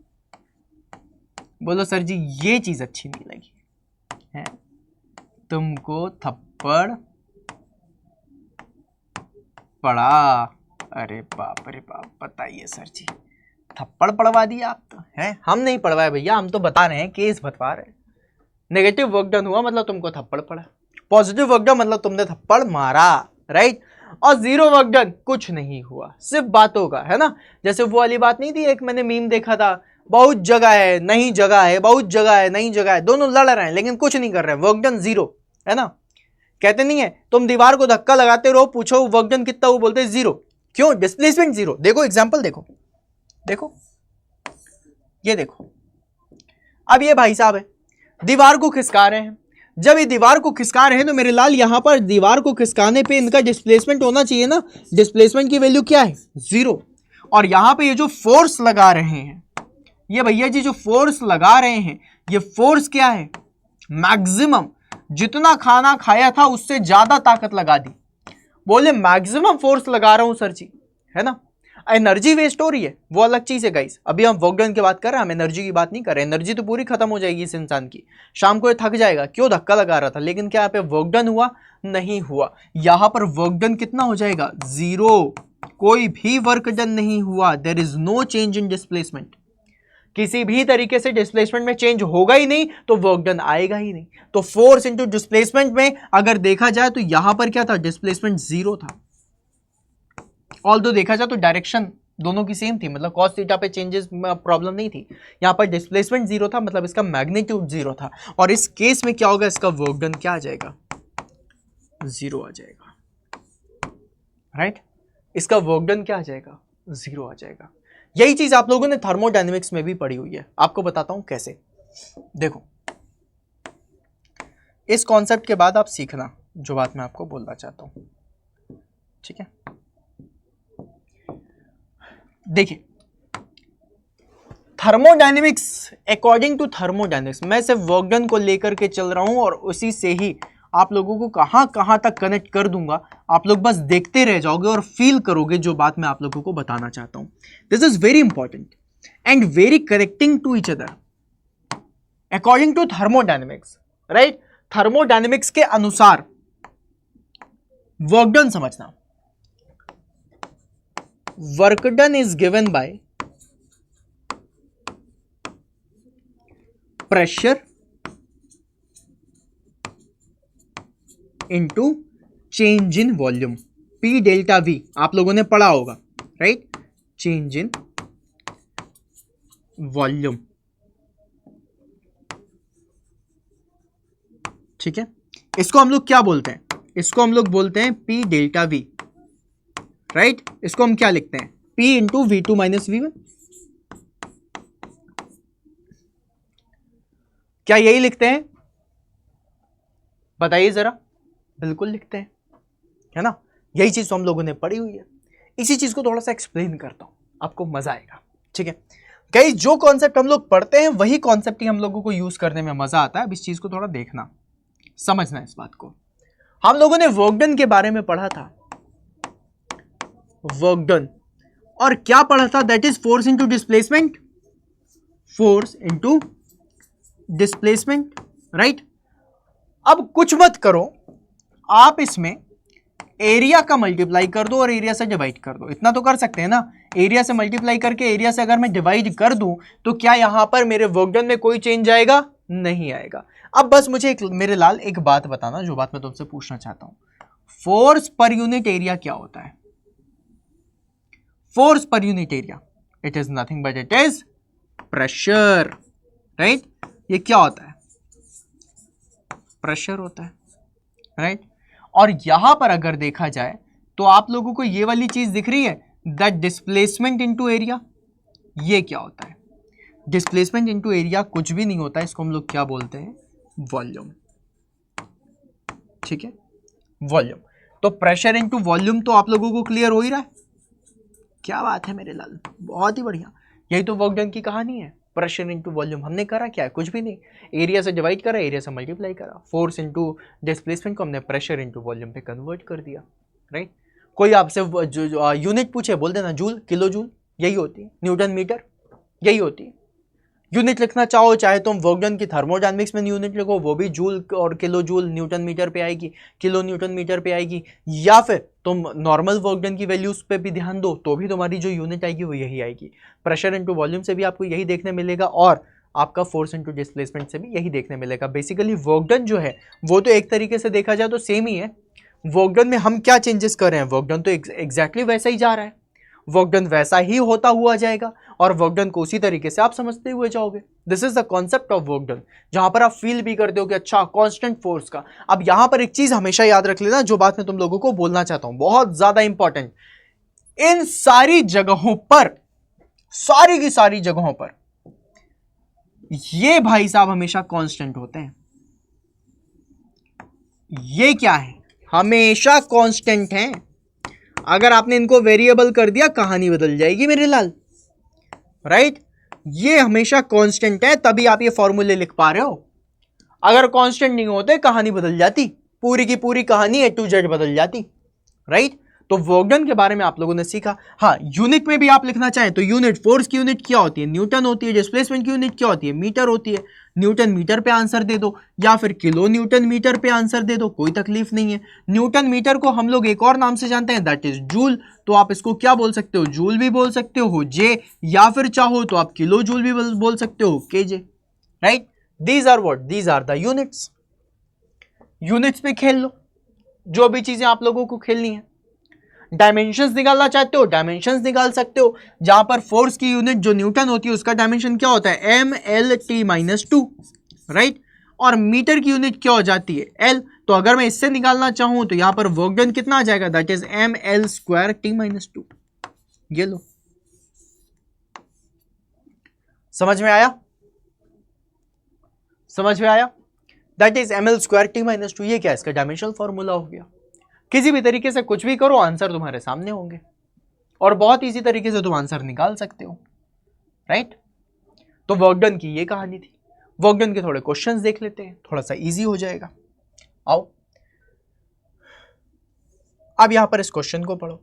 [SPEAKER 1] बोलो सर जी ये चीज अच्छी नहीं लगी है, तुमको थप्पड़ पड़ा, अरे बाप रे बाप, बताइए सर जी, थप्पड़ पड़वा दिया आप तो हैं, हम नहीं पड़वाए भैया, हम तो बता रहे हैं, केस बता रहे हैं, नेगेटिव वर्क डन हुआ मतलब तुमको थप्पड़ पड़ा, पॉजिटिव वर्क डन मतलब तुमने थप्पड़ मारा, राइट। और जीरो वर्क डन कुछ नहीं हुआ, सिर्फ बातों का, है ना। जैसे वो वाली बात नहीं थी, एक मैंने मीम देखा था, बहुत जगह है नहीं जगह है, बहुत जगह है नहीं जगह है, दोनों लड़ रहे हैं लेकिन कुछ नहीं कर रहे हैं, वर्क डन जीरो, है ना। कहते नहीं है तुम दीवार को धक्का लगाते रहो, पूछो वर्क डन कितना, वो बोलते हैं जीरो। क्यों? Displacement zero. देखो एग्जांपल देखो, देखो ये देखो, अब ये भाई साहब है दीवार को खिसका रहे हैं। जब ये दीवार को खिसका रहे हैं तो मेरे लाल यहां पर दीवार को खिसकाने पे इनका डिस्प्लेसमेंट होना चाहिए ना। डिस्प्लेसमेंट की वैल्यू क्या है? जीरो। और यहां पे ये जो फोर्स लगा रहे हैं, ये भैया जी जो फोर्स लगा रहे हैं, ये फोर्स क्या है? मैक्सिमम। जितना खाना खाया था उससे ज्यादा ताकत लगा दी। बोले मैक्सिमम फोर्स लगा रहा हूं सर जी, है ना। एनर्जी वेस्ट हो रही है वो अलग चीज है गाइस, अभी हम वर्क डन की बात कर रहे हैं, हम एनर्जी की बात नहीं कर रहे। एनर्जी तो पूरी खत्म हो जाएगी इस इंसान की, शाम को ये थक जाएगा, क्यों? धक्का लगा रहा था। लेकिन क्या यहाँ पे वर्क डन हुआ? नहीं हुआ। यहां पर वर्क डन कितना हो जाएगा? जीरो। कोई भी वर्क डन नहीं हुआ। There is no change in displacement. किसी भी तरीके से डिस्प्लेसमेंट में चेंज होगा ही नहीं तो वर्क डन आएगा ही नहीं। तो फोर्स इंटू डिस्प्लेसमेंट में अगर देखा जाए तो यहां पर क्या था? डिस्प्लेसमेंट जीरो था। ऑल्दो देखा जाए तो डायरेक्शन दोनों की सेम थी, मतलब cos थीटा पे चेंजेस प्रॉब्लम नहीं थी। यहां पर डिस्प्लेसमेंट जीरो था, मतलब इसका मैग्नीट्यूड जीरो था। और इस केस में क्या होगा? इसका वर्क डन क्या आ जाएगा? जीरो आ जाएगा, राइट। इसका वर्क डन क्या आ जाएगा? जीरो आ जाएगा। यही चीज आप लोगों ने थर्मोडायनेमिक्स में भी पढ़ी हुई है, आपको बताता हूं कैसे। देखो इस कॉन्सेप्ट के बाद आप सीखना जो बात मैं आपको बोलना चाहता हूं, ठीक है। देखिए थर्मोडायनेमिक्स, अकॉर्डिंग टू थर्मोडायनेमिक्स मैं सिर्फ वर्क डन को लेकर के चल रहा हूं और उसी से ही आप लोगों को कहां कहां तक कनेक्ट कर दूंगा। आप लोग बस देखते रह जाओगे और फील करोगे जो बात मैं आप लोगों को बताना चाहता हूं। This is very important and very connecting to each other according to thermodynamics, right. Thermodynamics के अनुसार वर्क डन समझना, work done is given by pressure into change in volume, P delta V आप लोगों ने पढ़ा होगा, राइट। चेंज इन वॉल्यूम, ठीक है। इसको हम लोग क्या बोलते हैं? इसको हम लोग बोलते हैं P डेल्टा V, राइट। इसको हम क्या लिखते हैं? P into V2 minus V1। क्या यही लिखते हैं? बताइए जरा। बिल्कुल लिखते हैं, है ना। यही चीज तो हम लोगों ने पढ़ी हुई है। इसी चीज को थोड़ा सा एक्सप्लेन करता हूं, आपको मजा आएगा, ठीक है। कई जो कॉन्सेप्ट हम लोग पढ़ते हैं वही कॉन्सेप्ट ही हम लोगों को यूज करने में मजा आता है। अब इस चीज को थोड़ा देखना, समझना इस बात को। हम लोगों ने वर्क डन के बारे में पढ़ा था, वर्क डन, और क्या पढ़ा था? That is force into displacement, force into displacement, right. अब कुछ मत करो, आप इसमें एरिया का मल्टीप्लाई कर दो और एरिया से डिवाइड कर दो। इतना तो कर सकते हैं ना, एरिया से मल्टीप्लाई करके एरिया से अगर मैं डिवाइड कर दूं तो क्या यहां पर मेरे वर्क डन में कोई चेंज आएगा? नहीं आएगा। अब बस मुझे मेरे लाल एक बात बताना, जो बात मैं तुमसे पूछना चाहता हूं। फोर्स पर यूनिट एरिया क्या होता है? Force per unit area, it is nothing but it is pressure, right. ये क्या होता है? प्रेशर होता है, राइट। और यहां पर अगर देखा जाए तो आप लोगों को ये वाली चीज दिख रही है, दैट डिस्प्लेसमेंट इनटू एरिया। ये क्या होता है? डिस्प्लेसमेंट इनटू एरिया कुछ भी नहीं होता है, इसको हम लोग क्या बोलते हैं? वॉल्यूम, ठीक है, वॉल्यूम। तो प्रेशर इनटू वॉल्यूम तो आप लोगों को क्लियर हो ही रहा है। क्या बात है मेरे लाल, बहुत ही बढ़िया। यही तो वर्क डन की कहानी है, प्रेशर इनटू वॉल्यूम। हमने करा क्या है? कुछ भी नहीं, एरिया से डिवाइड करा, एरिया से मल्टीप्लाई करा। फोर्स इनटू डिस्प्लेसमेंट को हमने प्रेशर इनटू वॉल्यूम पे कन्वर्ट कर दिया, राइट। कोई आपसे यूनिट पूछे, बोल देना जूल, किलो जूल, यही होती है। न्यूटन मीटर, यही होती है। यूनिट लिखना चाहो, चाहे तुम वर्क डन की थर्मोडायनेमिक्स में यूनिट लिखो, वो भी जूल और किलो जूल न्यूटन मीटर पे आएगी, किलो न्यूटन मीटर पे आएगी। या फिर तुम नॉर्मल वर्क डन की वैल्यूज पे भी ध्यान दो तो भी तुम्हारी जो यूनिट आएगी वो यही आएगी। प्रेशर इनटू वॉल्यूम से भी आपको यही देखने मिलेगा। और आपका फोर्स इनटू डिस्प्लेसमेंट से भी यही देखने मिलेगा। बेसिकली वर्क डन जो है वो तो एक तरीके से देखा जाए तो सेम ही है। वर्क डन में हम क्या चेंजेस कर रहे हैं, वर्क डन तो एग्जैक्टली वैसा ही जा रहा है, वर्क डन वैसा ही होता हुआ जाएगा और वर्क डन को उसी तरीके से आप समझते हुए जाओगे। This is the concept of work done, जहां पर आप फील भी करते हो कि अच्छा कांस्टेंट फोर्स का। अब यहां पर एक चीज हमेशा याद रख लेना, जो बात मैं तुम लोगों को बोलना चाहता हूं, बहुत ज्यादा इंपॉर्टेंट। इन सारी जगहों पर, सारी की सारी जगहों पर ये भाई साहब हमेशा कांस्टेंट होते हैं। ये क्या है, हमेशा कांस्टेंट हैं। अगर आपने इनको वेरिएबल कर दिया कहानी बदल जाएगी मेरे लाल, राइट? ये हमेशा कांस्टेंट है, तभी आप ये फॉर्मूले लिख पा रहे हो। अगर कांस्टेंट नहीं होते कहानी बदल जाती, पूरी की पूरी कहानी A to Z बदल जाती, राइट? तो वर्क डन के बारे में आप लोगों ने सीखा। हाँ, यूनिट में भी आप लिखना चाहें तो यूनिट, फोर्स की यूनिट क्या होती है, न्यूटन होती है। डिस्प्लेसमेंट की यूनिट क्या होती है, मीटर होती है। न्यूटन मीटर पे आंसर दे दो या फिर किलो न्यूटन मीटर पे आंसर दे दो, कोई तकलीफ नहीं है। न्यूटन मीटर को हम लोग एक और नाम से जानते हैं, दैट इज जूल। तो आप इसको क्या बोल सकते हो, जूल भी बोल सकते हो, जे, या फिर चाहो तो आप किलो जूल भी बोल सकते हो, KJ, right? These are what, these are the units. Units पे खेल लो, जो भी चीजें आप लोगों को खेलनी है। डायमेंशंस निकालना चाहते हो, डायमेंशंस निकाल सकते हो। जहां पर फोर्स की यूनिट जो न्यूटन होती है उसका डायमेंशन क्या होता है, MLT-2, राइट? और मीटर की यूनिट क्या हो जाती है, L। तो अगर मैं इससे निकालना चाहूं तो यहां पर वर्क डन कितना आ जाएगा, दैट इज ML²T-2। ये लो, समझ में आया? समझ में आया? That is ML²T-2। ये क्या, इसका डायमेंशनल फॉर्मूला हो गया। किसी भी तरीके से कुछ भी करो, आंसर तुम्हारे सामने होंगे और बहुत इजी तरीके से तुम आंसर निकाल सकते हो, राइट? तो वर्क डन की ये कहानी थी। वर्क डन के थोड़े क्वेश्चंस देख लेते हैं, थोड़ा सा इजी हो जाएगा। आओ अब यहां पर इस क्वेश्चन को पढ़ो।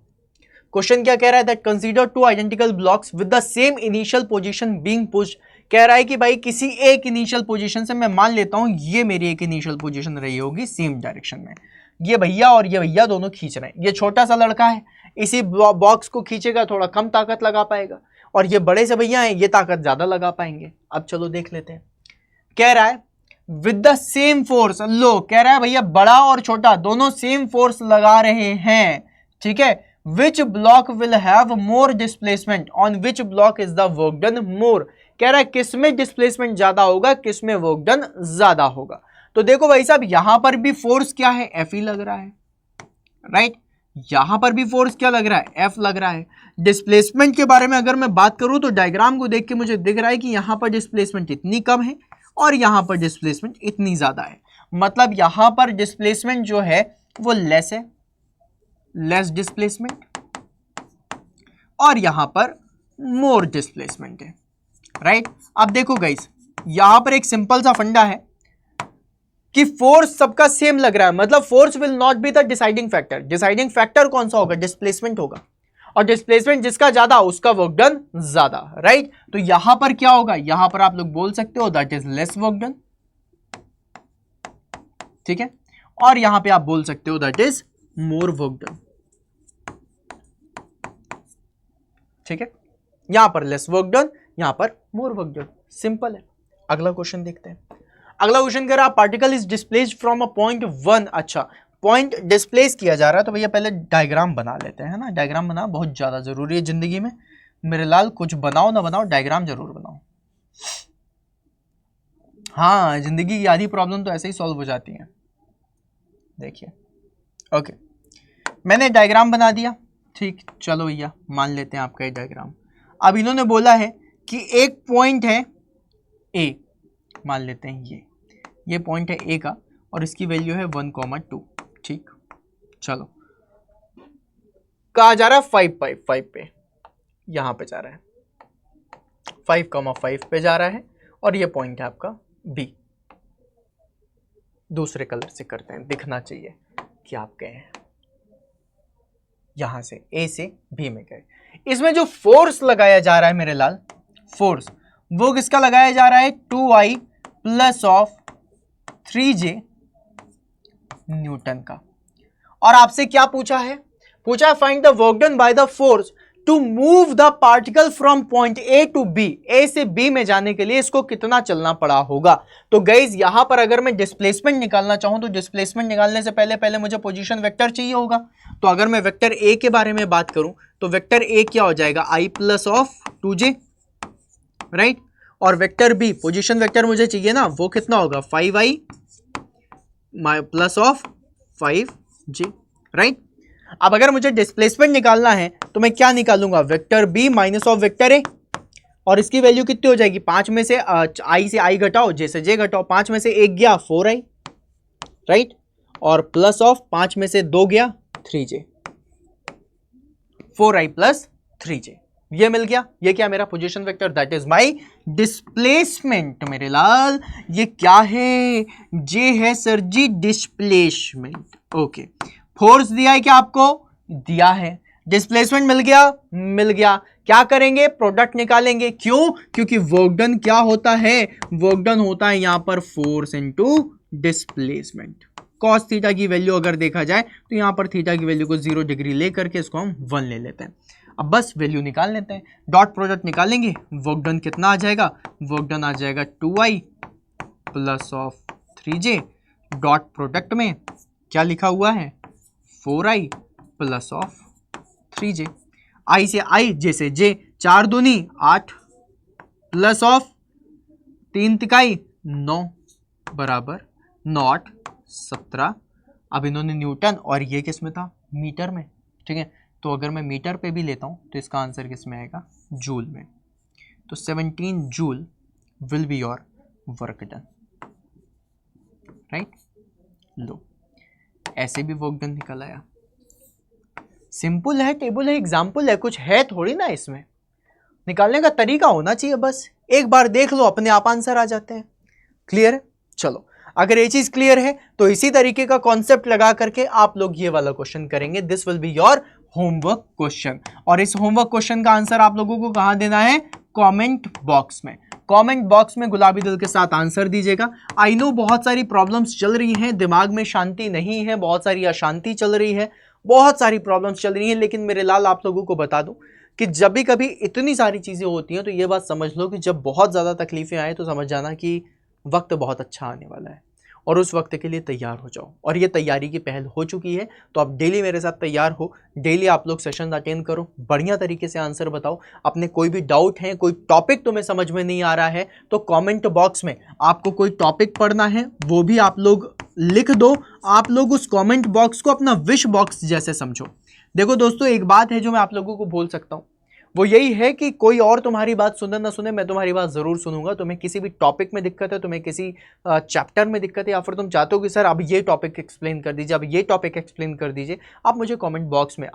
[SPEAKER 1] क्वेश्चन क्या कह रहा है, that consider two identical blocks with the same initial position being pushed. कह रहा है कि भाई किसी एक इनिशियल पोजीशन से, मैं मान लेता हूं ये मेरी एक इनिशियल पोजीशन रही होगी सेम डायरेक्शन में, ये भैया और ये भैया दोनों खींच रहे हैं। ये छोटा सा लड़का है, इसी बॉक्स को खींचेगा थोड़ा कम ताकत लगा पाएगा, और ये बड़े से भैया हैं, ये ताकत ज्यादा लगा पाएंगे। अब चलो देख लेते हैं। कह रहा है विद द सेम फोर्स, लो कह रहा है भैया बड़ा और छोटा दोनों सेम फोर्स लगा रहे हैं, ठीक है। Which block will have more displacement, on which block is the work done more. कह रहा है किसमें डिस्प्लेसमेंट ज्यादा होगा, किसमें वर्क डन ज्यादा होगा। तो देखो भाई साहब, यहां पर भी फोर्स क्या है, F ही लग रहा है, राइट? यहां पर भी फोर्स क्या लग रहा है, F लग रहा है। डिस्प्लेसमेंट के बारे में अगर मैं बात करूं तो डायग्राम को देख के मुझे दिख रहा है कि यहां पर डिस्प्लेसमेंट इतनी कम है और यहां पर डिस्प्लेसमेंट इतनी ज्यादा है। मतलब यहां पर डिस्प्लेसमेंट जो है वो लेस है, लेस डिस्प्लेसमेंट, और यहां पर मोर डिस्प्लेसमेंट है, राइट? अब देखो गाइस, यहां पर एक सिंपल सा फंडा है कि फोर्स सबका सेम लग रहा है, मतलब force will not be the deciding factor. Deciding factor कौन सा होगा, डिस्प्लेसमेंट होगा, और डिस्प्लेसमेंट जिसका ज्यादा उसका वर्क डन ज्यादा, राइट? तो यहां पर क्या होगा, यहां पर आप लोग बोल सकते हो that is lace work done, ठीक है। और यहां पे आप बोल सकते हो that is more work done, ठीक है। यहां पर लेस वर्क डन, यहां पर मोर वर्क डन, सिंपल है। अगला क्वेश्चन देखते हैं। अगला क्वेश्चन कह रहा है particle is displaced from a point 1। अच्छा, पॉइंट डिस्प्लेस किया जा रहा है तो भैया पहले डायग्राम बना लेते हैं, है ना। डायग्राम बनाना बहुत ज्यादा जरूरी है जिंदगी में मेरे लाल। कुछ बनाओ ना बनाओ, डायग्राम जरूर बनाओ। हाँ, जिंदगी की आधी प्रॉब्लम तो ऐसे ही सॉल्व हो जाती है। देखिए, ओके, मैंने डायग्राम बना दिया, ठीक। चलो भैया मान लेते हैं आपका ये डायग्राम। अब इन्होंने बोला है कि एक पॉइंट है ए, मान लेते हैं ये पॉइंट है ए का, और इसकी वैल्यू है 1,2, ठीक। चलो, कहा जा रहा है 5 पे, यहां पे जा रहा है 5,5 पे जा रहा है, और ये पॉइंट है आपका बी। दूसरे कलर से करते हैं, दिखना चाहिए कि आप गए हैं यहां से ए से बी में गए। इसमें जो फोर्स लगाया जा रहा है मेरे लाल, फोर्स वो किसका लगाया जा रहा है, 2I plus of 3J Newton का। और आपसे क्या पूछा है, पूछा है find the work done by the force to move the particle from point A to B, A से बी में जाने के लिए इसको कितना चलना पड़ा होगा। तो गाइज यहां पर अगर मैं डिस्प्लेसमेंट निकालना चाहूं तो डिस्प्लेसमेंट निकालने से पहले मुझे पोजीशन वेक्टर चाहिए होगा। तो अगर मैं वेक्टर ए के बारे में बात करूं तो वेक्टर ए क्या हो जाएगा, i plus of 2j, right. और वेक्टर बी पोजीशन वेक्टर मुझे चाहिए ना, वो कितना होगा 5i plus of 5j, right. अब अगर मुझे डिस्प्लेसमेंट निकालना है तो मैं क्या निकालूंगा, vector B minus of vector A, और इसकी वैल्यू कितनी हो जाएगी, 5 में से आई से आई घटाओ, जैसे जे घटाओ, 5 में से 1 गया 4i, राइट, और प्लस ऑफ 5 में से 2 गया 3j, 4i प्लस 3j, ये मिल गया। ये क्या मेरा position vector, that is my displacement मेरे लाल। ये क्या है, जे है सर जी डिस्प्लेसमेंट, ओके। फोर्स दिया है क्या आपको, दिया है। डिस्प्लेसमेंट मिल गया, मिल गया। क्या करेंगे, प्रोडक्ट निकालेंगे, क्यों, क्योंकि वर्क डन क्या होता है, वर्क डन होता है यहां पर force into displacement. Cos theta की वैल्यू अगर देखा जाए तो यहां पर थीटा की वैल्यू को 0 डिग्री लेकर के इसको हम 1 ले लेते हैं। अब बस वैल्यू निकाल लेते हैं, डॉट प्रोडक्ट निकालेंगे, वर्क डन कितना आ जाएगा, वर्क डन आ जाएगा 2i plus of 3j, dot product में क्या लिखा हुआ है 4i प्लस ऑफ 3j, आई से आई, जे से जे, 4 दूनी 8 प्लस ऑफ 3 तिकाई 9 बराबर 9 8 17। अब इन्होंने न्यूटन और ये किस में था, मीटर में, ठीक है। तो अगर मैं मीटर पे भी लेता हूँ तो इसका आंसर किस में आएगा, जूल में। तो 17 joule will be your work done, right. लो ऐसे भी वर्क डन निकल आया। सिंपल है, टेबल है, एग्जाम्पल है, कुछ है थोड़ी ना इसमें, निकालने का तरीका होना चाहिए, बस एक बार देख लो अपने आप आंसर आ जाते हैं। क्लियर है, चलो अगर ये चीज क्लियर है तो इसी तरीके का कॉन्सेप्ट लगा करके आप लोग ये वाला क्वेश्चन करेंगे। This will be your homework question, और इस होमवर्क क्वेश्चन का आंसर आप लोगों को कहां देना है, कमेंट बॉक्स में। कमेंट बॉक्स में गुलाबी दिल के साथ आंसर दीजिएगा। आई नो बहुत सारी प्रॉब्लम्स चल रही हैं, दिमाग में शांति नहीं है, बहुत सारी अशांति चल रही है, बहुत सारी प्रॉब्लम्स चल रही हैं, लेकिन मेरे लाल आप लोगों को बता दूं कि जब भी कभी इतनी सारी चीजें होती हैं तो ये बात समझ लो कि जब बहुत ज्यादा तकलीफें आए तो समझ जाना कि वक्त बहुत अच्छा आने वाला है, और उस वक्त के लिए तैयार हो जाओ। और ये तैयारी की पहल हो चुकी है, तो आप डेली मेरे साथ तैयार हो, डेली आप लोग सेशन अटेंड करो, बढ़िया तरीके से आंसर बताओ। अपने कोई भी डाउट है, कोई टॉपिक तुम्हें समझ में नहीं आ रहा है तो कमेंट बॉक्स में आपको कोई टॉपिक पढ़ना है वो भी आप लोग लिख दो। आप लोग उस कमेंट बॉक्स को अपना विश बॉक्स जैसे समझो। देखो दोस्तों, एक बात है जो मैं आप लोगों को बोल सकता हूँ, वो यही है कि कोई और तुम्हारी बात सुने ना सुने, मैं तुम्हारी बात जरूर सुनूंगा। तुम्हें किसी भी टॉपिक में दिक्कत है, तुम्हें किसी चैप्टर में दिक्कत है, या फिर तुम चाहते हो कि सर अब ये टॉपिक एक्सप्लेन कर दीजिए, अब ये टॉपिक एक्सप्लेन कर दीजिए, आप मुझे कमेंट बॉक्स में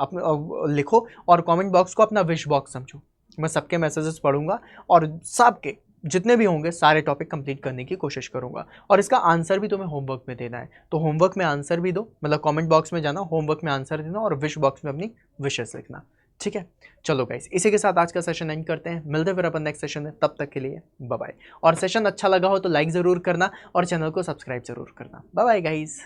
[SPEAKER 1] लिखो, और कमेंट बॉक्स को अपना विश बॉक्स समझो। मैं सबके मैसेजेस पढ़ूंगा और सबके जितने भी होंगे सारे टॉपिक कंप्लीट करने की कोशिश करूंगा। और इसका आंसर भी तुम्हें होमवर्क में देना है, तो होमवर्क में आंसर भी दो, मतलब कमेंट बॉक्स में जाना, होमवर्क में आंसर देना, और विश बॉक्स में अपनी विशेस लिखना, ठीक है। चलो गाइस, इसी के साथ आज का सेशन एंड करते हैं, मिलते हैं फिर अपन नेक्स्ट सेशन में, तब तक के लिए बाय बाय। और सेशन अच्छा लगा हो तो लाइक ज़रूर करना और चैनल को सब्सक्राइब ज़रूर करना। Bye bye guys.